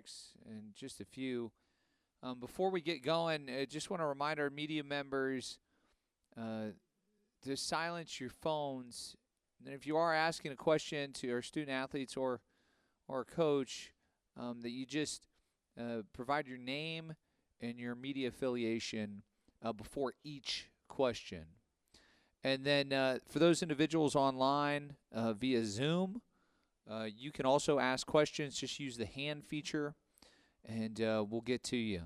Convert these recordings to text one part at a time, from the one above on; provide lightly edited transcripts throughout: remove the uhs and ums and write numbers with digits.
picks and just a few. Before we get going, I just want to remind our media members to silence your phones. And if you are asking a question to our student athletes or coach, that you just provide your name and your media affiliation before each question. And then for those individuals online via Zoom, you can also ask questions. Just use the hand feature, and we'll get to you.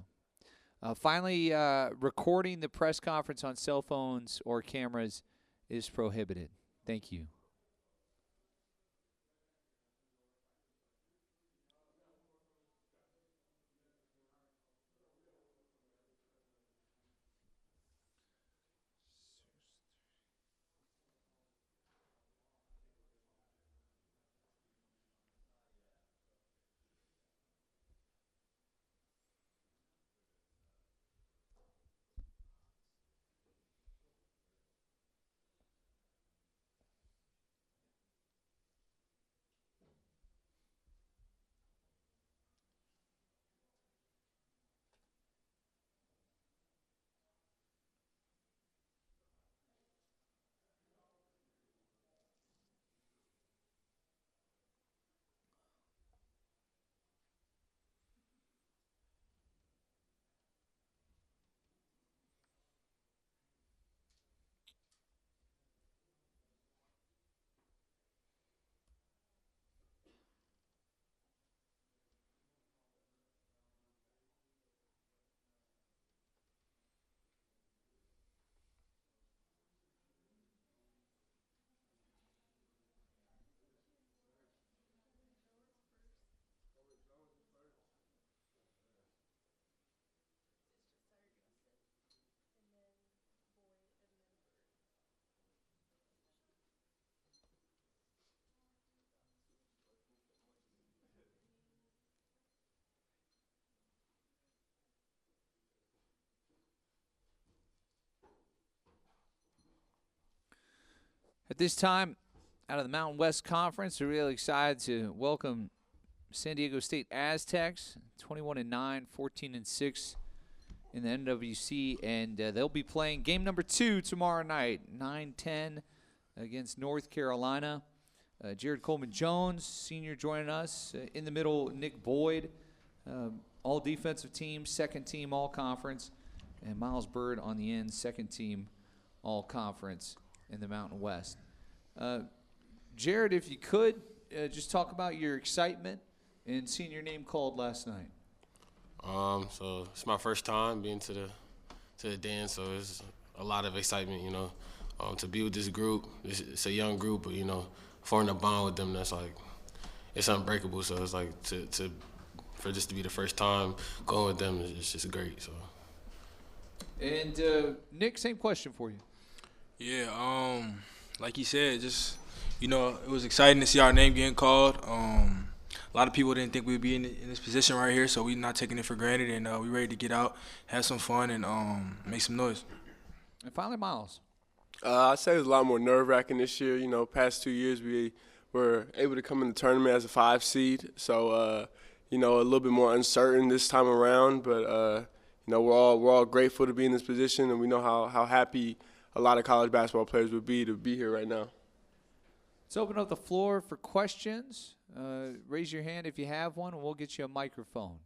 Finally, recording the press conference on cell phones or cameras is prohibited. Thank you. At this time, out of the Mountain West Conference, we're really excited to welcome San Diego State Aztecs, 21-9, 14-6 in the NWC, and they'll be playing game number 2 tomorrow night, 9-10 against North Carolina. Jared Coleman-Jones, senior, joining us. In the middle, Nick Boyd, all defensive team, second team all conference, and Miles Byrd on the end, second team all conference in the Mountain West. Jared, if you could, just talk about your excitement in seeing your name called last night. So it's my first time being to the dance, so it's a lot of excitement, to be with this group. It's a young group, but forming a bond with them, that's like, it's unbreakable. So it's like for this to be the first time going with them, it's just great. So. And Nick, same question for you. Yeah, like you said, just it was exciting to see our name getting called. A lot of people didn't think we'd be in this position right here, so we're not taking it for granted, and we're ready to get out, have some fun, and make some noise. And finally, Miles. I'd say it was a lot more nerve-wracking this year. Past 2 years we were able to come in the tournament as a 5 seed, so a little bit more uncertain this time around. But we're all grateful to be in this position, and we know how happy a lot of college basketball players would be to be here right now. Let's open up the floor for questions. Raise your hand if you have one, and we'll get you a microphone.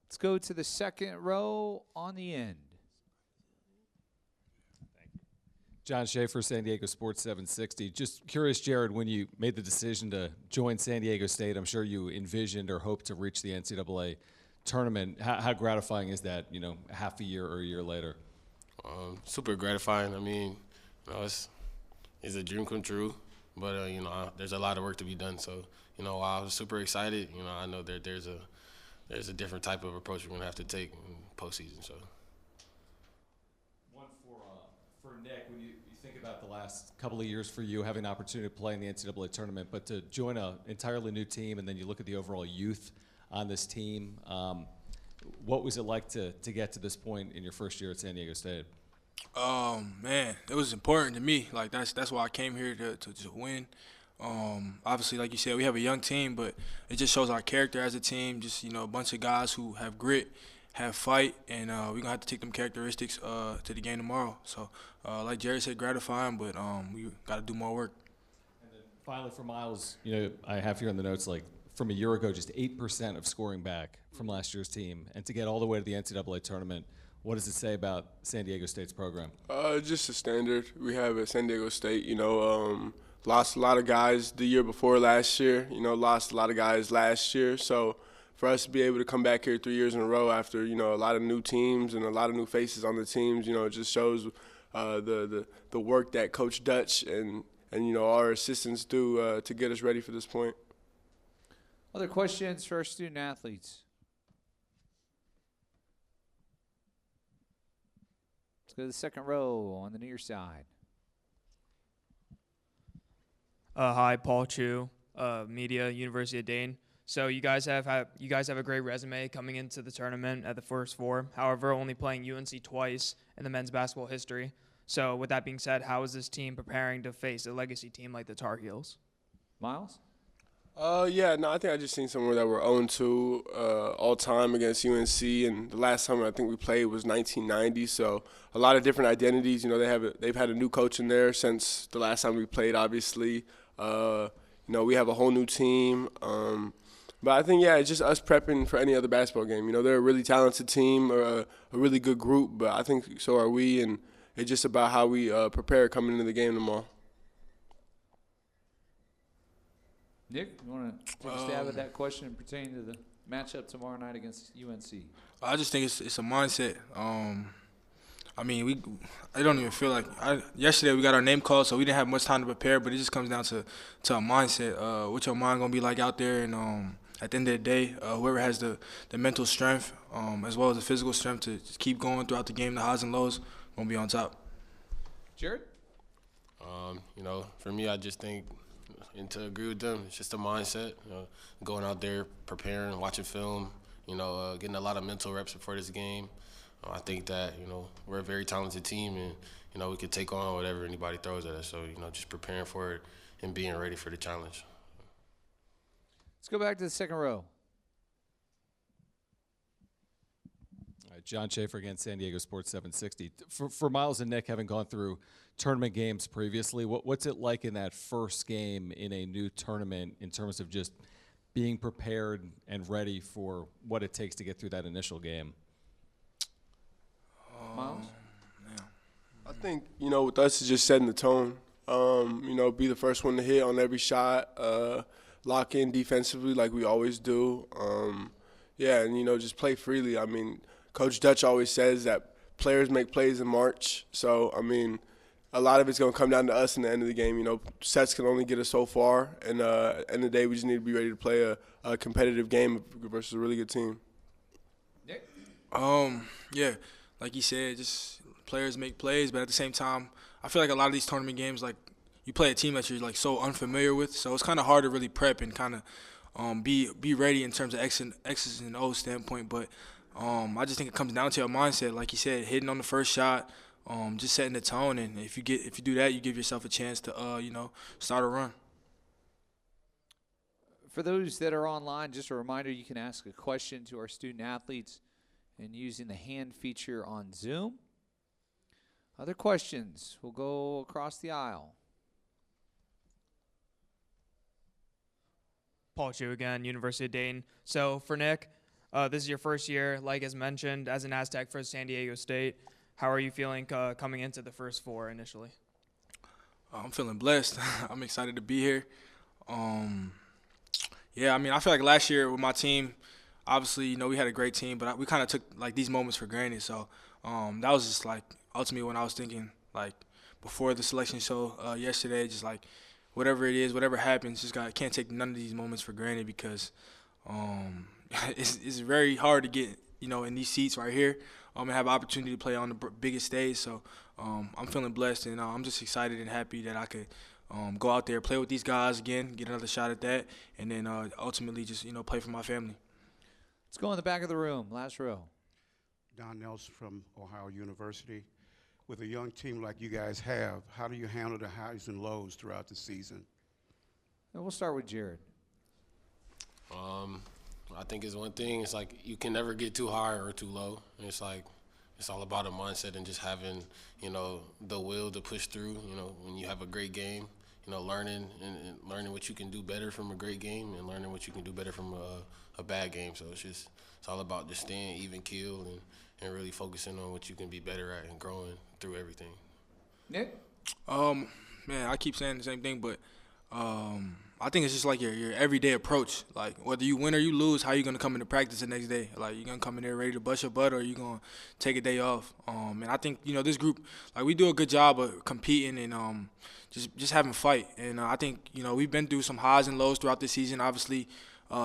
Let's go to the second row on the end. John Schaefer, San Diego Sports 760. Just curious, Jared, when you made the decision to join San Diego State, I'm sure you envisioned or hoped to reach the NCAA tournament. How gratifying is that, half a year or a year later? Super gratifying. I mean, it's a dream come true, but there's a lot of work to be done. So, while I was super excited, I know that there's a different type of approach we're gonna have to take in postseason. So. One for Nick, when you think about the last couple of years for you having the opportunity to play in the NCAA tournament, but to join an entirely new team, and then you look at the overall youth on this team. What was it like to get to this point in your first year at San Diego State? Man, it was important to me. Like that's why I came here to win. Obviously, like you said, we have a young team, but it just shows our character as a team. Just a bunch of guys who have grit, have fight, and we're gonna have to take them characteristics to the game tomorrow. So, like Jerry said, gratifying, but we got to do more work. And then finally, for Miles, I have here in the notes from a year ago, just 8% of scoring back from last year's team, and to get all the way to the NCAA tournament. What does it say about San Diego State's program? Just a standard we have at San Diego State. Lost a lot of guys the year before last year. Lost a lot of guys last year. So for us to be able to come back here 3 years in a row after a lot of new teams and a lot of new faces on the teams, it just shows the work that Coach Dutch and our assistants do to get us ready for this point. Other questions for our student athletes? Let's go to the second row on the near side. Hi, Paul Chu, Media, University of Dane. So you guys have a great resume coming into the tournament at the first four. However, only playing UNC twice in the men's basketball history. So with that being said, how is this team preparing to face a legacy team like the Tar Heels? Miles? I think I just seen somewhere that we're 0-2 all time against UNC, and the last time I think we played was 1990. So a lot of different identities. They've had a new coach in there since the last time we played. Obviously, we have a whole new team. But I think it's just us prepping for any other basketball game. They're a really talented team, a really good group, but I think so are we, and it's just about how we prepare coming into the game tomorrow. Nick, you want to take a stab at that question pertaining to the matchup tomorrow night against UNC? I just think it's a mindset. I don't even feel like yesterday we got our name called, so we didn't have much time to prepare. But it just comes down to a mindset. What your mind gonna be like out there, and at the end of the day, whoever has the mental strength as well as the physical strength to just keep going throughout the game, the highs and lows, gonna be on top. Jared? For me, I just think, and to agree with them, it's just a mindset. Going out there, preparing, watching film, getting a lot of mental reps before this game. I think that, we're a very talented team, and, we could take on whatever anybody throws at us. So, just preparing for it and being ready for the challenge. Let's go back to the second row. All right, John Schaefer against San Diego Sports 760. For Miles and Nick, having gone through tournament games previously, what's it like in that first game in a new tournament in terms of just being prepared and ready for what it takes to get through that initial game? Miles? I think, with us, it's just setting the tone. Be the first one to hit on every shot, lock in defensively like we always do. And, just play freely. Coach Dutch always says that players make plays in March. So, a lot of it's going to come down to us in the end of the game. Sets can only get us so far. And at the end of the day, we just need to be ready to play a competitive game versus a really good team. Nick? Like you said, just players make plays, but at the same time, I feel like a lot of these tournament games, you play a team that you're so unfamiliar with, so it's kind of hard to really prep and kind of be ready in terms of X's and O's standpoint. But I just think it comes down to your mindset, like you said, hitting on the first shot, just setting the tone, and if you do that, you give yourself a chance to start a run. For those that are online, just a reminder, you can ask a question to our student athletes and using the hand feature on Zoom. Other questions? We'll go across the aisle. Paul Chu again, University of Dayton. So for Nick, this is your first year, like as mentioned, as an Aztec for San Diego State. How are you feeling coming into the first four initially? I'm feeling blessed. I'm excited to be here. I feel like last year with my team, obviously, we had a great team, but we kind of took these moments for granted. So that was just ultimately when I was thinking before the selection show yesterday, just whatever it is, whatever happens, can't take none of these moments for granted because it's very hard to get in these seats right here and have opportunity to play on the biggest stage. So I'm feeling blessed, and I'm just excited and happy that I could go out there, play with these guys again, get another shot at that, and then ultimately just play for my family. Let's go in the back of the room, last row. Don Nelson from Ohio University. With a young team like you guys have, how do you handle the highs and lows throughout the season? And we'll start with Jared. I think it's one thing. It's like you can never get too high or too low. It's like it's all about a mindset and just having, the will to push through. When you have a great game, learning and learning what you can do better from a great game and learning what you can do better from a bad game. So it's all about just staying even keel and really focusing on what you can be better at and growing through everything. Nick? Man, I keep saying the same thing, but I think it's just like your everyday approach. Like whether you win or you lose, how you gonna come into practice the next day? Like you gonna come in there ready to bust your butt, or you gonna take a day off? And I think this group, like we do a good job of competing and just having fight. And I think we've been through some highs and lows throughout this season. Obviously,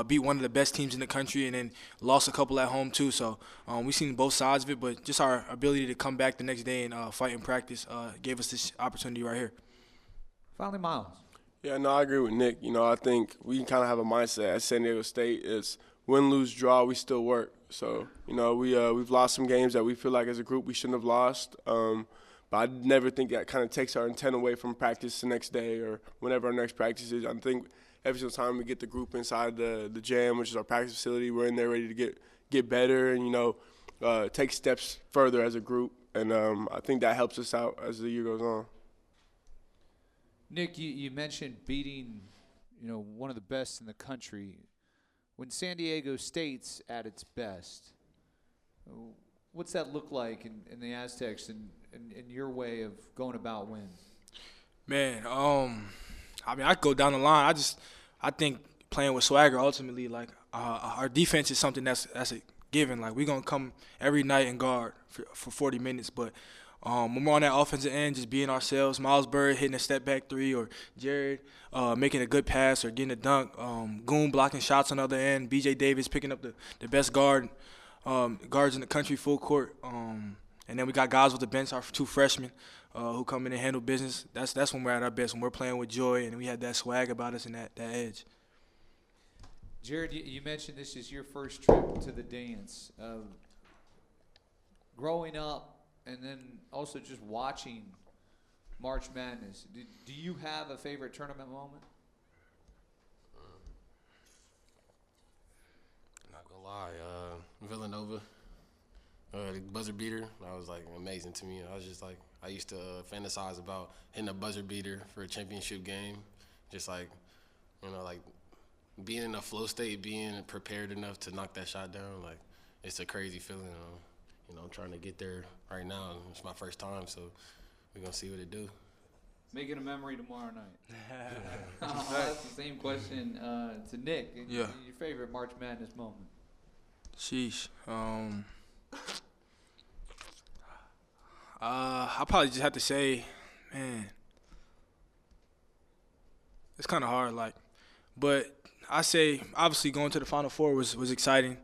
beat one of the best teams in the country, and then lost a couple at home too. So we've seen both sides of it, but just our ability to come back the next day and fight in practice gave us this opportunity right here. Finally, Miles. Yeah, no, I agree with Nick. I think we can kind of have a mindset at San Diego State. It's win, lose, draw, we still work. So, we've lost some games that we feel like as a group we shouldn't have lost. But I never think that kind of takes our intent away from practice the next day or whenever our next practice is. I think every single time we get the group inside the gym, which is our practice facility, we're in there ready to get better and, take steps further as a group. And I think that helps us out as the year goes on. Nick, you mentioned beating, one of the best in the country. When San Diego State's at its best, what's that look like in the Aztecs and in your way of going about wins? Man, I could go down the line. I think playing with swagger ultimately, like our defense is something that's a given. Like we're gonna come every night and guard for 40 minutes, but when we're on that offensive end, just being ourselves, Miles Byrd hitting a step-back three, or Jared making a good pass or getting a dunk, Goon blocking shots on the other end, B.J. Davis picking up the best guards in the country full court. And then we got guys with the bench, our two freshmen, who come in and handle business. That's when we're at our best, when we're playing with joy and we have that swag about us and that edge. Jared, you mentioned this is your first trip to the dance. Growing up, and then also just watching March Madness, do you have a favorite tournament moment? Not gonna lie, Villanova, the buzzer beater, that was like amazing to me. I used to fantasize about hitting a buzzer beater for a championship game, just like being in a flow state, being prepared enough to knock that shot down. Like it's a crazy feeling. I'm trying to get there right now. It's my first time, so we're going to see what it do. Make it a memory tomorrow night. I'll ask the same question to Nick. Yeah. Your favorite March Madness moment? Sheesh. I'll probably just have to say, man, it's kind of hard, but I say obviously going to the Final Four was exciting.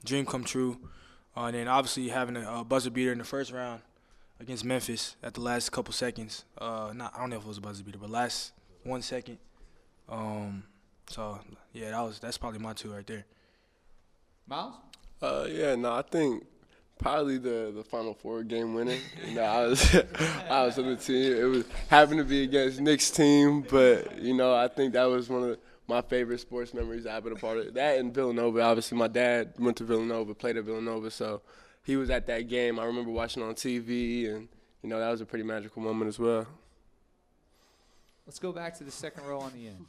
Dream come true. And then obviously having a buzzer beater in the first round against Memphis at the last couple seconds. I don't know if it was a buzzer beater, but last 1 second. So yeah, that's probably my two right there. Miles? I think probably the Final Four game winning. I was on the team. It was happened to be against Nick's team, but I think that was one of my favorite sports memories I've been a part of. That and Villanova. Obviously, my dad went to Villanova, played at Villanova, so he was at that game. I remember watching on TV, and that was a pretty magical moment as well. Let's go back to the second row on the end.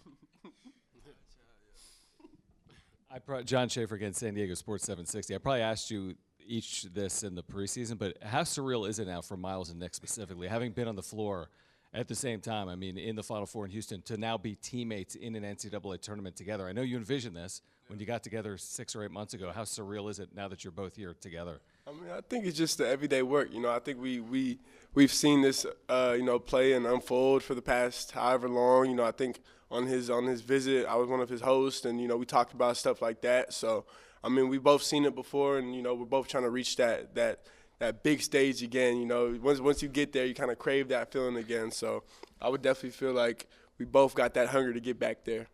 John Schaefer against San Diego Sports 760. I probably asked you each this in the preseason, but how surreal is it now for Miles and Nick specifically, having been on the floor at the same time, in the Final Four in Houston, to now be teammates in an NCAA tournament together? I know you envisioned this when you got together 6 or 8 months ago. How surreal is it now that you're both here together? I think it's just the everyday work. I think we've seen this, play and unfold for the past however long. I think on his visit, I was one of his hosts, and we talked about stuff like that. So, we've both seen it before, and we're both trying to reach that big stage again. Once you get there, you kind of crave that feeling again. So I would definitely feel like we both got that hunger to get back there.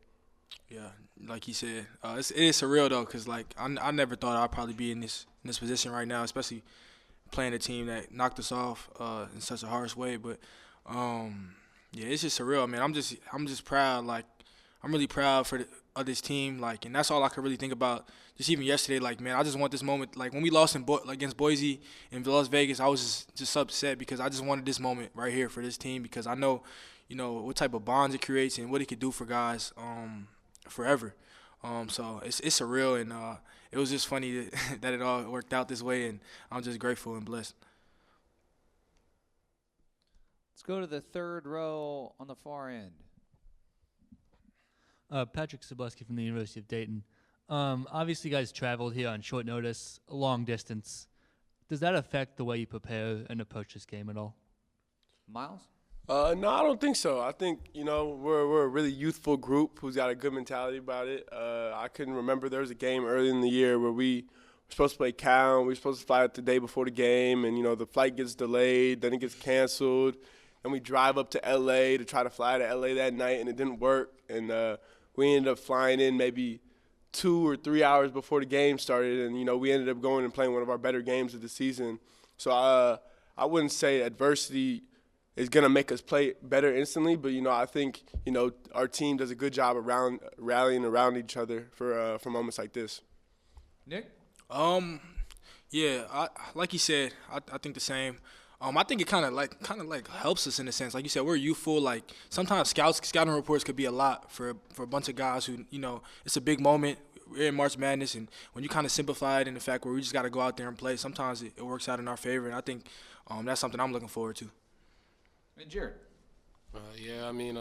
Yeah, like he said, it is surreal though, because I never thought I'd probably be in this position right now, especially playing a team that knocked us off in such a harsh way. But Yeah, it's just surreal, man. I'm just proud. Like, I'm really proud of this team. Like, and that's all I could really think about. Just even yesterday, like, man, I just want this moment. Like, when we lost against Boise in Las Vegas, I was just upset because I just wanted this moment right here for this team because I know, what type of bonds it creates and what it could do for guys forever. So it's surreal, and it was just funny that it all worked out this way, and I'm just grateful and blessed. Let's go to the third row on the far end. Patrick Soboleski from the University of Dayton. Obviously, you guys traveled here on short notice, a long distance. Does that affect the way you prepare and approach this game at all? Miles? No, I don't think so. I think, we're a really youthful group who's got a good mentality about it. I couldn't remember there was a game early in the year where we were supposed to play Cal. We were supposed to fly out the day before the game, and, the flight gets delayed, then it gets canceled. Then we drive up to L.A. to try to fly to L.A. that night, and it didn't work. And we ended up flying in maybe 2 or 3 hours before the game started, and, we ended up going and playing one of our better games of the season. So I wouldn't say adversity is going to make us play better instantly, but, I think, our team does a good job around rallying around each other for moments like this. Nick? Yeah, like you said, I think the same. I think it kind of like helps us in a sense. Like you said, we're youthful. Like sometimes scouting reports could be a lot for a bunch of guys who, it's a big moment. We're in March Madness, and when you kind of simplify it in the fact where we just got to go out there and play, sometimes it works out in our favor. And I think that's something I'm looking forward to. And Jared? Yeah, I mean,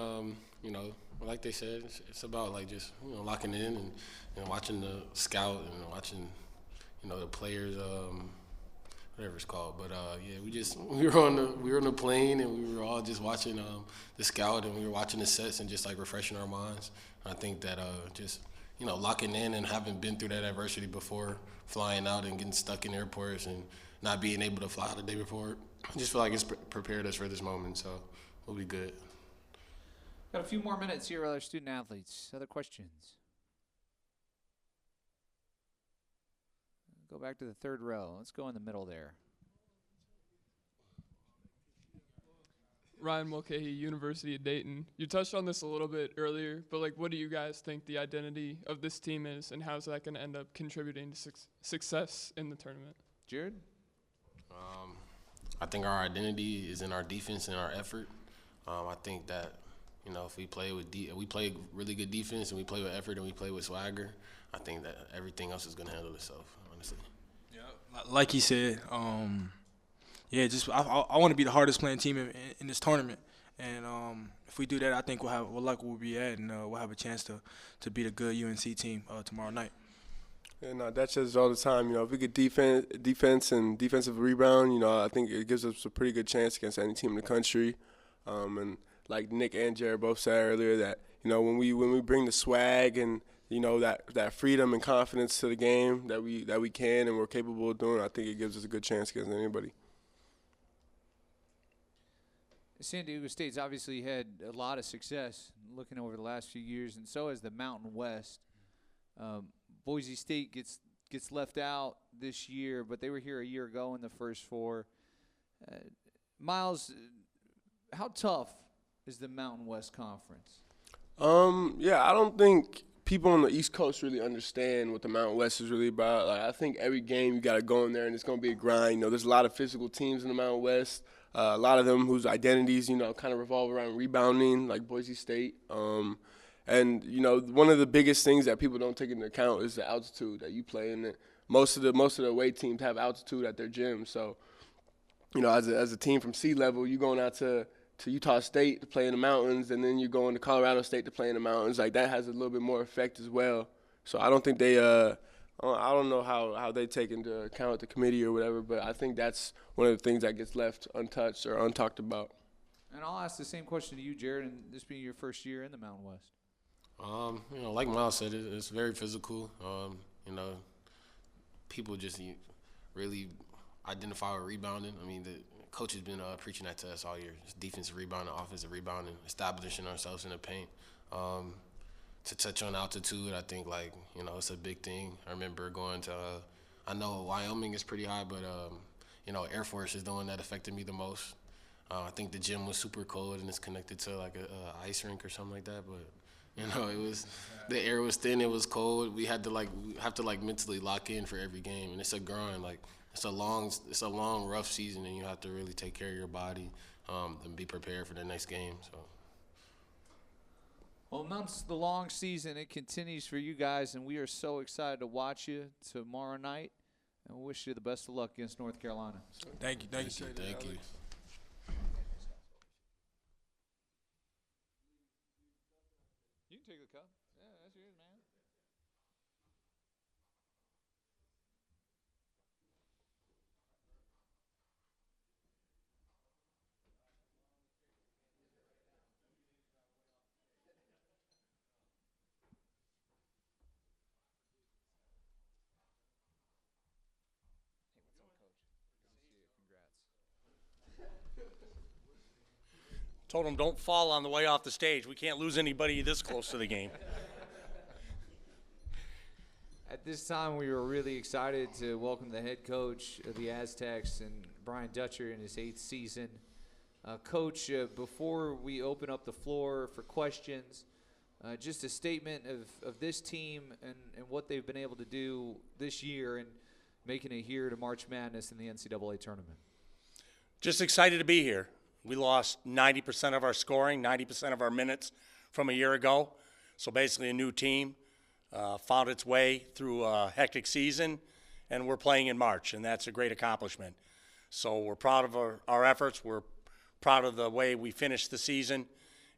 like they said, it's about like just locking in and watching the scout and watching the players. Whatever it's called, but yeah, we were on the plane and we were all just watching the scout and we were watching the sets and just like refreshing our minds. And I think that just locking in and having been through that adversity before, flying out and getting stuck in airports and not being able to fly out the day before, I just feel like it's prepared us for this moment. So we'll be good. Got a few more minutes here with our student athletes. Other questions? Go back to the third row. Let's go in the middle there. Ryan Mulcahy, University of Dayton. You touched on this a little bit earlier, but what do you guys think the identity of this team is, and how's that going to end up contributing to success in the tournament? Jared? I think our identity is in our defense and our effort. I think that if we play we play really good defense and we play with effort and we play with swagger, I think that everything else is going to handle itself. Yeah, like he said, yeah, just I want to be the hardest playing team in this tournament, and if we do that, I think we'll like where we'll be at, and we'll have a chance to beat a good UNC team tomorrow night. And that says all the time. If we get defense and defensive rebound, I think it gives us a pretty good chance against any team in the country. And like Nick and Jared both said earlier, that when we bring the swag and that freedom and confidence to the game that we can and we're capable of doing, I think it gives us a good chance against anybody. San Diego State's obviously had a lot of success looking over the last few years, and so has the Mountain West. Boise State gets left out this year, but they were here a year ago in the first four. Miles, how tough is the Mountain West Conference? Yeah, I don't think people on the East Coast really understand what the Mountain West is really about. Like, I think every game you got to go in there and it's going to be a grind. There's a lot of physical teams in the Mountain West. A lot of them whose identities, kind of revolve around rebounding, like Boise State. And one of the biggest things that people don't take into account is the altitude that you play in. Most of the away teams have altitude at their gym. So, as a team from sea level, you're going out to Utah State to play in the mountains, and then you're going to Colorado State to play in the mountains. Like, that has a little bit more effect as well. So I don't think they I don't know how they take into account the committee or whatever, but I think that's one of the things that gets left untouched or untalked about. And I'll ask the same question to you, Jared, and this being your first year in the Mountain West. Like Miles said, it's very physical. People just really identify with rebounding. I mean, the coach has been preaching that to us all year. It's defensive rebounding, offensive rebounding, establishing ourselves in the paint. To touch on altitude, I think, it's a big thing. I remember going to, I know Wyoming is pretty high, but, Air Force is the one that affected me the most. I think the gym was super cold and it's connected to like a ice rink or something like that. But you know, the air was thin, it was cold. We have to mentally lock in for every game, and it's a grind. Like it's a long, rough season, and you have to really take care of your body and be prepared for the next game. So. Well, amongst the long season, it continues for you guys, and we are so excited to watch you tomorrow night. And we wish you the best of luck against North Carolina. Thank you. Thank you. You can take the cup. Yeah, that's yours, man. Told him don't fall on the way off the stage. We can't lose anybody this close to the game. At this time, we were really excited to welcome the head coach of the Aztecs, and Brian Dutcher in his 8th season. Coach, before we open up the floor for questions, just a statement of this team and what they've been able to do this year and making it here to March Madness in the NCAA tournament. Just excited to be here. We lost 90% of our scoring, 90% of our minutes from a year ago. So basically a new team found its way through a hectic season, and we're playing in March, and that's a great accomplishment. So we're proud of our efforts. We're proud of the way we finished the season,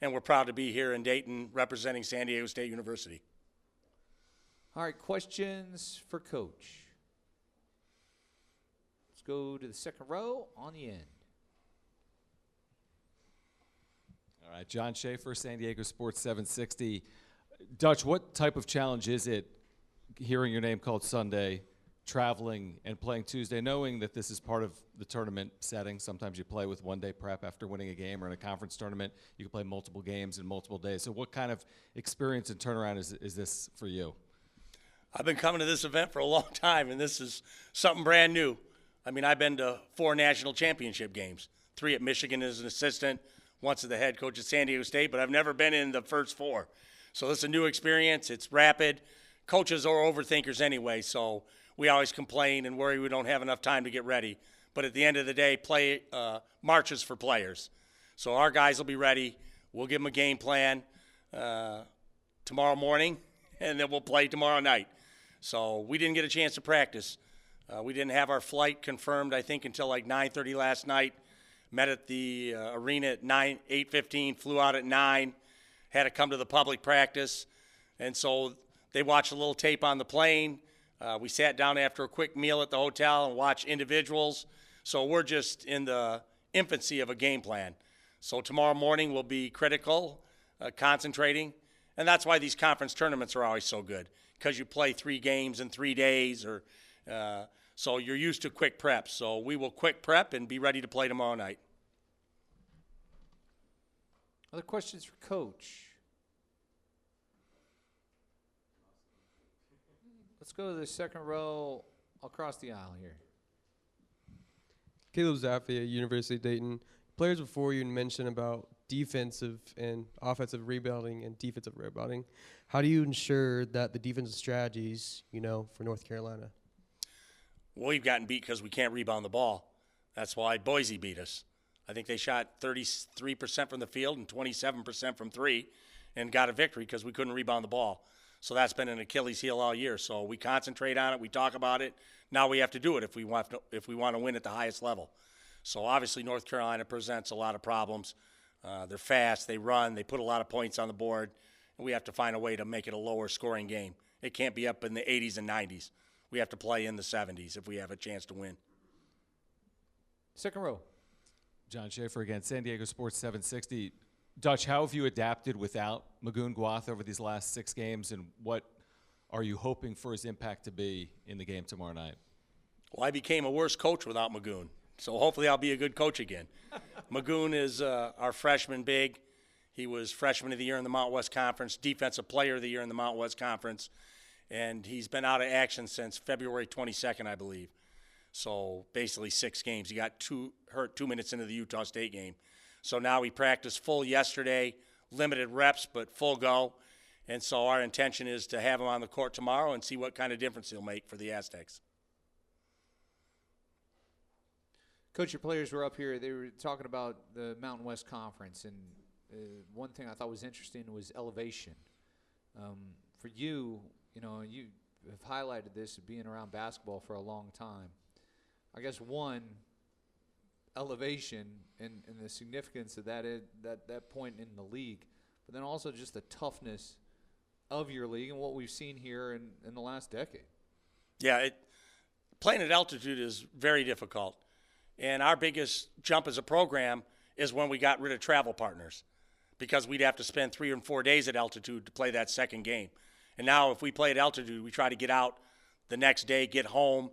and we're proud to be here in Dayton representing San Diego State University. All right, questions for Coach. Let's go to the second row on the end. All right, John Schaefer, San Diego Sports 760. Dutch, what type of challenge is it hearing your name called Sunday, traveling and playing Tuesday, knowing that this is part of the tournament setting? Sometimes you play with one-day prep after winning a game, or in a conference tournament, you can play multiple games in multiple days. So what kind of experience and turnaround is this for you? I've been coming to this event for a long time, and this is something brand new. I mean, I've been to 4 national championship games, 3 at Michigan as an assistant, once as the head coach at San Diego State, but I've never been in the first 4. So this is a new experience. It's rapid. Coaches are overthinkers anyway, so we always complain and worry we don't have enough time to get ready. But at the end of the day, March is for players. So our guys will be ready. We'll give them a game plan tomorrow morning, and then we'll play tomorrow night. So we didn't get a chance to practice. We didn't have our flight confirmed, I think, until like 9:30 last night. Met at the arena at 8:15, flew out at 9, had to come to the public practice. And so they watched a little tape on the plane. We sat down after a quick meal at the hotel and watched individuals. So we're just in the infancy of a game plan. So tomorrow morning we'll be critical, concentrating. And that's why these conference tournaments are always so good, because you play 3 games in 3 days, or so you're used to quick prep. So we will quick prep and be ready to play tomorrow night. Other questions for Coach? Let's go to the second row across the aisle here. Caleb Zaffia, University of Dayton. Players before you mentioned about defensive and offensive rebounding and defensive rebounding. How do you ensure that the defensive strategies, for North Carolina? Well, we've gotten beat because we can't rebound the ball. That's why Boise beat us. I think they shot 33% from the field and 27% from 3 and got a victory because we couldn't rebound the ball. So that's been an Achilles heel all year. So we concentrate on it. We talk about it. Now we have to do it if we want to win at the highest level. So obviously North Carolina presents a lot of problems. They're fast. They run. They put a lot of points on the board. And we have to find a way to make it a lower scoring game. It can't be up in the 80s and 90s. We have to play in the 70s if we have a chance to win. Second row. John Schaefer again, San Diego Sports 760. Dutch, how have you adapted without Magoon Guath over these last 6 games, and what are you hoping for his impact to be in the game tomorrow night? Well, I became a worse coach without Magoon, so hopefully I'll be a good coach again. Magoon is our freshman big. He was freshman of the year in the Mountain West Conference, defensive player of the year in the Mountain West Conference, and he's been out of action since February 22nd, I believe. So basically 6 games. He got hurt 2 minutes into the Utah State game. So now we practiced full yesterday, limited reps, but full go. And so our intention is to have him on the court tomorrow and see what kind of difference he'll make for the Aztecs. Coach, your players were up here. They were talking about the Mountain West Conference, and one thing I thought was interesting was elevation. For you, you have highlighted this being around basketball for a long time. I guess one, elevation and the significance of that point in the league, but then also just the toughness of your league and what we've seen here in the last decade. Yeah, playing at altitude is very difficult. And our biggest jump as a program is when we got rid of travel partners, because we'd have to spend 3 or 4 days at altitude to play that second game. And now if we play at altitude, we try to get out the next day, get home,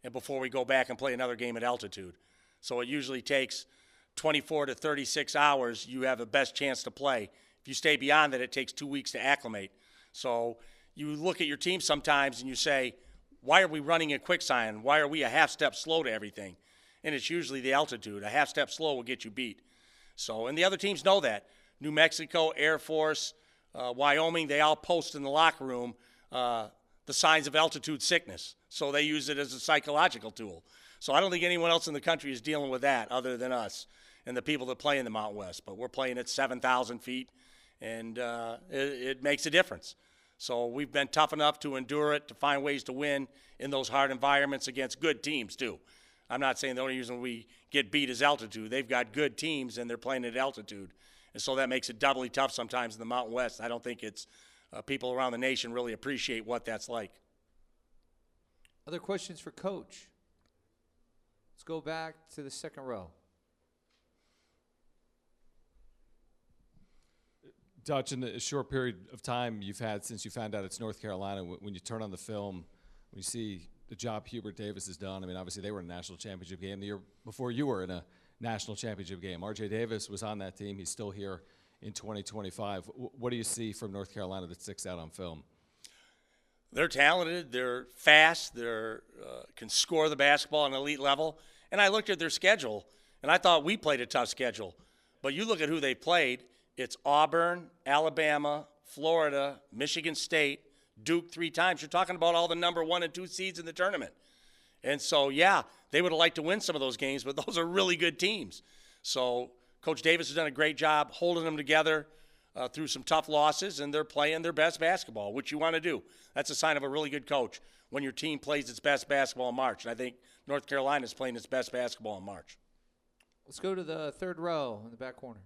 and before we go back and play another game at altitude. So it usually takes 24 to 36 hours. You have the best chance to play. If you stay beyond that, it takes 2 weeks to acclimate. So you look at your team sometimes and you say, why are we running in quicksand? Why are we a half step slow to everything? And it's usually the altitude. A half step slow will get you beat. So, and the other teams know that. New Mexico, Air Force, Wyoming, they all post in the locker room the signs of altitude sickness. So they use it as a psychological tool. So I don't think anyone else in the country is dealing with that other than us and the people that play in the Mountain West. But we're playing at 7,000 feet, and it makes a difference. So we've been tough enough to endure it, to find ways to win in those hard environments against good teams too. I'm not saying the only reason we get beat is altitude. They've got good teams, and they're playing at altitude. And so that makes it doubly tough sometimes in the Mountain West. I don't think it's people around the nation really appreciate what that's like. Other questions for Coach? Let's go back to the second row. Dutch, in the short period of time you've had since you found out it's North Carolina, when you turn on the film, when you see the job Hubert Davis has done, I mean, obviously they were in a national championship game the year before you were in a national championship game. R.J. Davis was on that team. He's still here in 2025. What do you see from North Carolina that sticks out on film? They're talented. They're fast. They can score the basketball at an elite level. And I looked at their schedule, and I thought we played a tough schedule. But you look at who they played, it's Auburn, Alabama, Florida, Michigan State, Duke 3 times. You're talking about all the number 1 and 2 seeds in the tournament. And so, yeah, they would have liked to win some of those games, but those are really good teams. So Coach Davis has done a great job holding them together through some tough losses, and they're playing their best basketball, which you want to do. That's a sign of a really good coach when your team plays its best basketball in March. And I think North Carolina is playing its best basketball in March. Let's go to the third row in the back corner.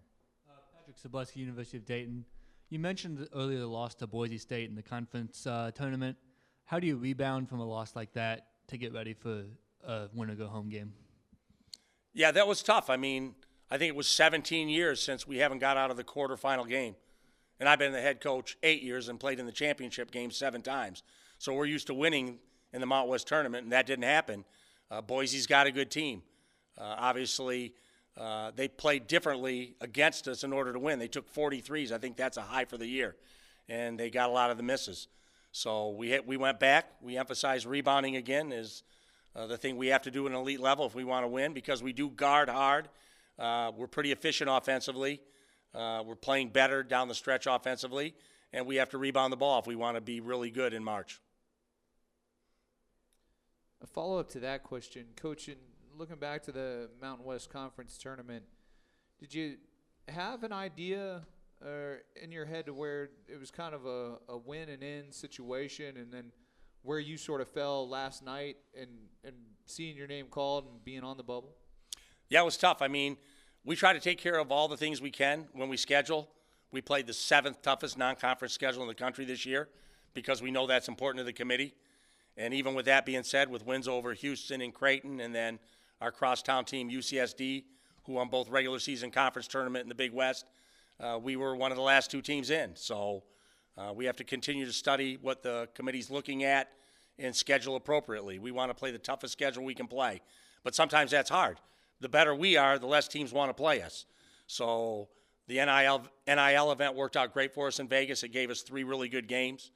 Patrick Sableski, University of Dayton. You mentioned earlier the loss to Boise State in the conference tournament. How do you rebound from a loss like that to get ready for a win-or-go-home game? Yeah, that was tough. I mean, I think it was 17 years since we haven't got out of the quarterfinal game. And I've been the head coach 8 years and played in the championship game 7 times. So we're used to winning in the Mountain West tournament, and that didn't happen. Boise's got a good team. Obviously, they played differently against us in order to win. They took 43s. I think that's a high for the year. And they got a lot of the misses. So we went back. We emphasized rebounding again is the thing we have to do at an elite level if we want to win, because we do guard hard. We're pretty efficient offensively. We're playing better down the stretch offensively, and we have to rebound the ball if we want to be really good in March. A follow-up to that question, Coach, looking back to the Mountain West Conference tournament, did you have an idea in your head to where it was kind of a win and in situation, and then where you sort of fell last night and seeing your name called and being on the bubble? Yeah, it was tough. I mean, we try to take care of all the things we can when we schedule. We played the 7th toughest non-conference schedule in the country this year because we know that's important to the committee. And even with that being said, with wins over Houston and Creighton, and then our crosstown team, UCSD, who won both regular season conference tournament in the Big West, we were one of the last 2 teams in. So we have to continue to study what the committee's looking at and schedule appropriately. We want to play the toughest schedule we can play. But sometimes that's hard. The better we are, the less teams want to play us. So the NIL event worked out great for us in Vegas. It gave us 3 really good games.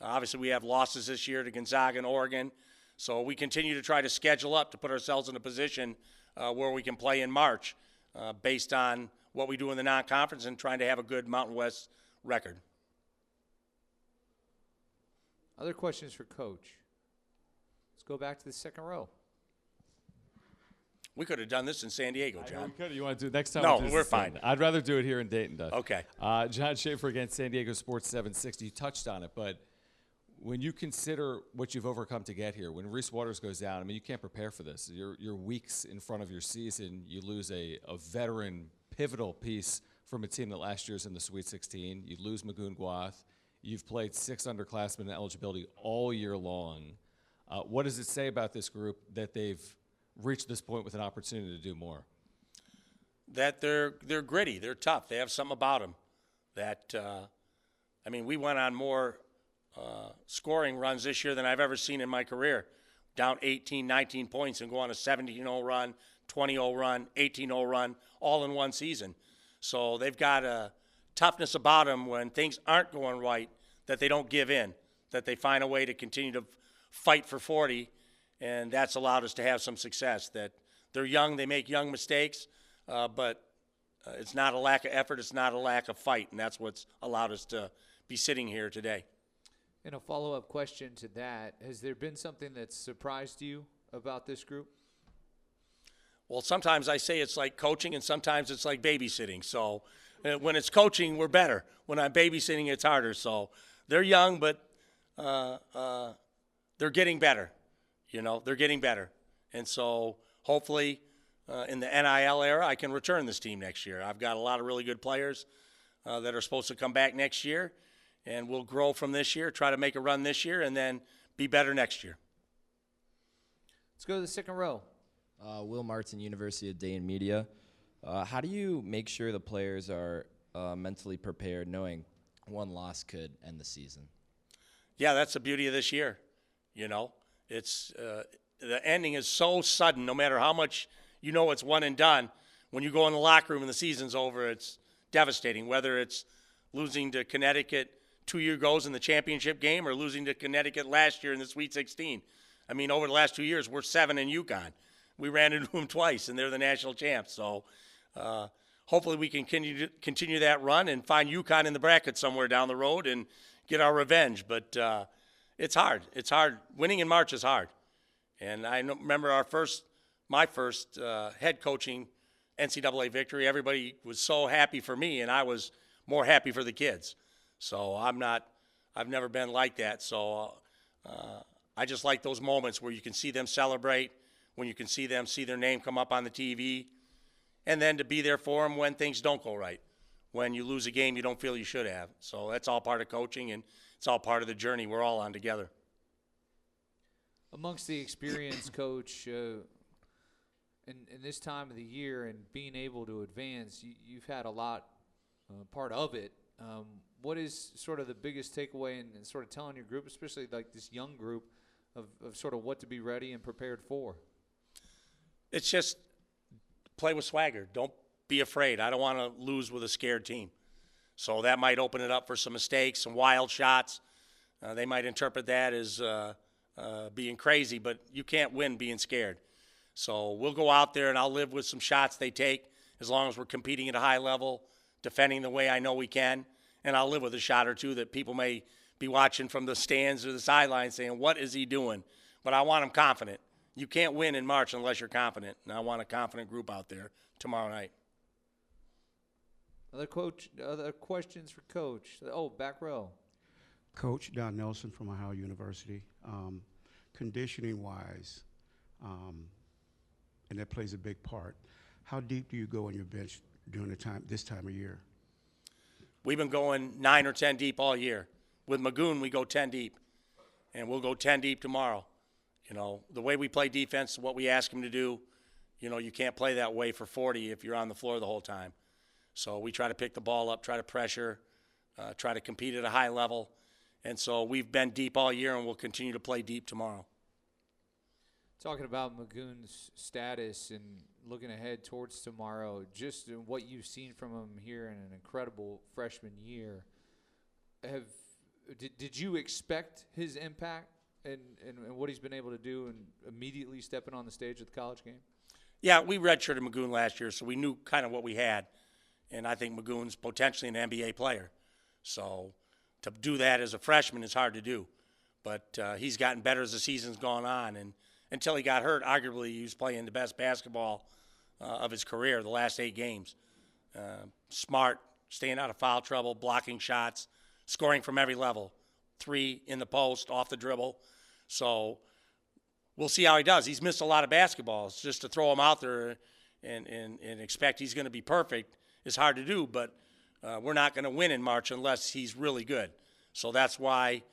Obviously, we have losses this year to Gonzaga and Oregon. So we continue to try to schedule up to put ourselves in a position where we can play in March based on what we do in the non-conference and trying to have a good Mountain West record. Other questions for Coach? Let's go back to the second row. We could have done this in San Diego, John. We could. You want to do it next time? No, we'll do this we're in San fine. Diego. I'd rather do it here in Dayton, Doug. Okay. John Schaefer against San Diego Sports 760. You touched on it, but when you consider what you've overcome to get here, when Reese Waters goes down, I mean, you can't prepare for this. You're weeks in front of your season. You lose a veteran, pivotal piece from a team that last year was in the Sweet 16. You lose Magoon Guath. You've played 6 underclassmen in eligibility all year long. What does it say about this group that they've reached this point with an opportunity to do more? That they're gritty, they're tough, they have something about them. That I mean, we went on more scoring runs this year than I've ever seen in my career. Down 18, 19 points and go on a 17-0 run, 20-0 run, 18-0 run, all in one season. So they've got a toughness about them when things aren't going right, that they don't give in, that they find a way to continue to fight for 40, and that's allowed us to have some success. That they're young, they make young mistakes, but it's not a lack of effort, it's not a lack of fight, and that's what's allowed us to be sitting here today. And a follow-up question to that, has there been something that surprised you about this group? Well, sometimes I say it's like coaching, and sometimes it's like babysitting. So when it's coaching, we're better. When I'm babysitting, it's harder. So they're young, but they're getting better. You know, they're getting better. And so hopefully in the NIL era, I can return this team next year. I've got a lot of really good players that are supposed to come back next year, and we'll grow from this year, try to make a run this year, and then be better next year. Let's go to the second row. Will Martin, University of Dayton Media. How do you make sure the players are mentally prepared, knowing one loss could end the season? Yeah, that's the beauty of this year. You know, it's the ending is so sudden. No matter how much you know it's one and done, when you go in the locker room and the season's over, it's devastating. Whether it's losing to Connecticut 2 years ago in the championship game or losing to Connecticut last year in the Sweet 16. I mean, over the last 2 years, we're 7 in UConn. We ran into them twice, and they're the national champs. So hopefully we can continue that run and find UConn in the bracket somewhere down the road and get our revenge. But it's hard. It's hard. Winning in March is hard. And I remember my first head coaching NCAA victory. Everybody was so happy for me, and I was more happy for the kids. So I've never been like that. So I just like those moments where you can see them celebrate, when you can see them see their name come up on the TV, and then to be there for them when things don't go right, when you lose a game you don't feel you should have. So that's all part of coaching, and it's all part of the journey we're all on together. Amongst the experience, Coach, in this time of the year and being able to advance, you've had a lot part of it. What is sort of the biggest takeaway in sort of telling your group, especially like this young group, of sort of what to be ready and prepared for? It's just play with swagger. Don't be afraid. I don't want to lose with a scared team. So that might open it up for some mistakes, some wild shots. They might interpret that as being crazy, but you can't win being scared. So we'll go out there and I'll live with some shots they take as long as we're competing at a high level, defending the way I know we can, and I'll live with a shot or two that people may be watching from the stands or the sidelines saying, what is he doing? But I want them confident. You can't win in March unless you're confident, and I want a confident group out there tomorrow night. Other questions for Coach? Oh, back row. Coach Don Nelson from Ohio University. Conditioning-wise, and that plays a big part, how deep do you go on your bench during this time of year? We've been going 9 or 10 deep all year. With Magoon, we go 10 deep, and we'll go 10 deep tomorrow. You know, the way we play defense, what we ask him to do, you know, you can't play that way for 40 if you're on the floor the whole time. So we try to pick the ball up, try to pressure, try to compete at a high level. And so we've been deep all year, and we'll continue to play deep tomorrow. Talking about Magoon's status and looking ahead towards tomorrow, just what you've seen from him here in an incredible freshman year, did you expect his impact and what he's been able to do and immediately stepping on the stage of the college game? Yeah, we redshirted Magoon last year, so we knew kind of what we had. And I think Magoon's potentially an NBA player. So to do that as a freshman is hard to do. But he's gotten better as the season's gone on. And until he got hurt, arguably he was playing the best basketball of his career the last 8 games. Smart, staying out of foul trouble, blocking shots, scoring from every level. 3 in the post, off the dribble. So we'll see how he does. He's missed a lot of basketballs. Just to throw him out there and expect he's going to be perfect is hard to do, but we're not going to win in March unless he's really good. So that's why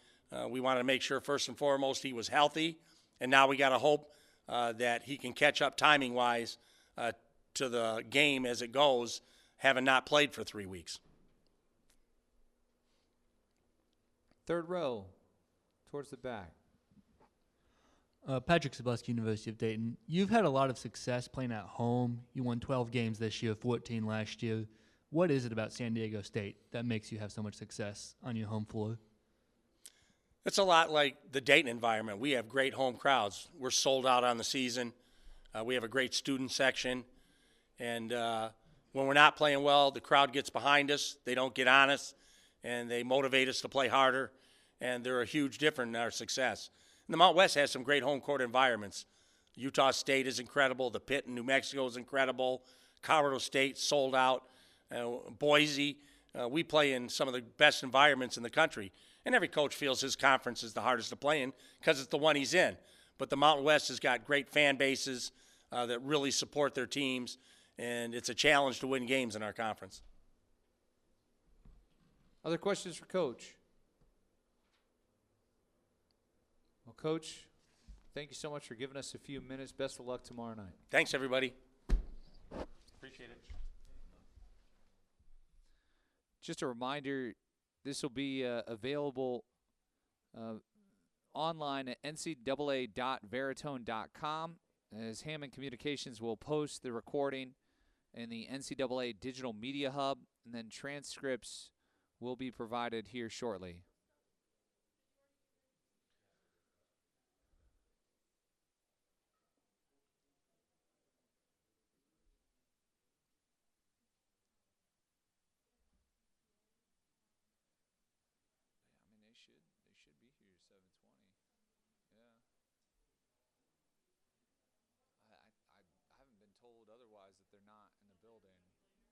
we wanted to make sure, first and foremost, he was healthy, and now we got to hope that he can catch up timing-wise to the game as it goes, having not played for 3 weeks. Third row, towards the back. Patrick Sabusky, University of Dayton. You've had a lot of success playing at home. You won 12 games this year, 14 last year. What is it about San Diego State that makes you have so much success on your home floor? It's a lot like the Dayton environment. We have great home crowds. We're sold out on the season. We have a great student section. And when we're not playing well, the crowd gets behind us. They don't get on us, and they motivate us to play harder. And they're a huge difference in our success. And the Mountain West has some great home court environments. Utah State is incredible. The Pit in New Mexico is incredible. Colorado State sold out. Boise, we play in some of the best environments in the country. And every coach feels his conference is the hardest to play in because it's the one he's in. But the Mountain West has got great fan bases that really support their teams, and it's a challenge to win games in our conference. Other questions for Coach? Well, Coach, thank you so much for giving us a few minutes. Best of luck tomorrow night. Thanks, everybody. Appreciate it. Just a reminder, this will be available online at ncaa.veritone.com, as Hammond Communications will post the recording in the NCAA Digital Media Hub, and then transcripts will be provided here shortly. They should be here 7:20. Yeah. I haven't been told otherwise that they're not in the building.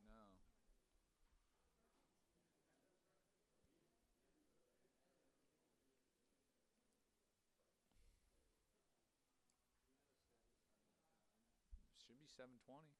No. Should be 7:20.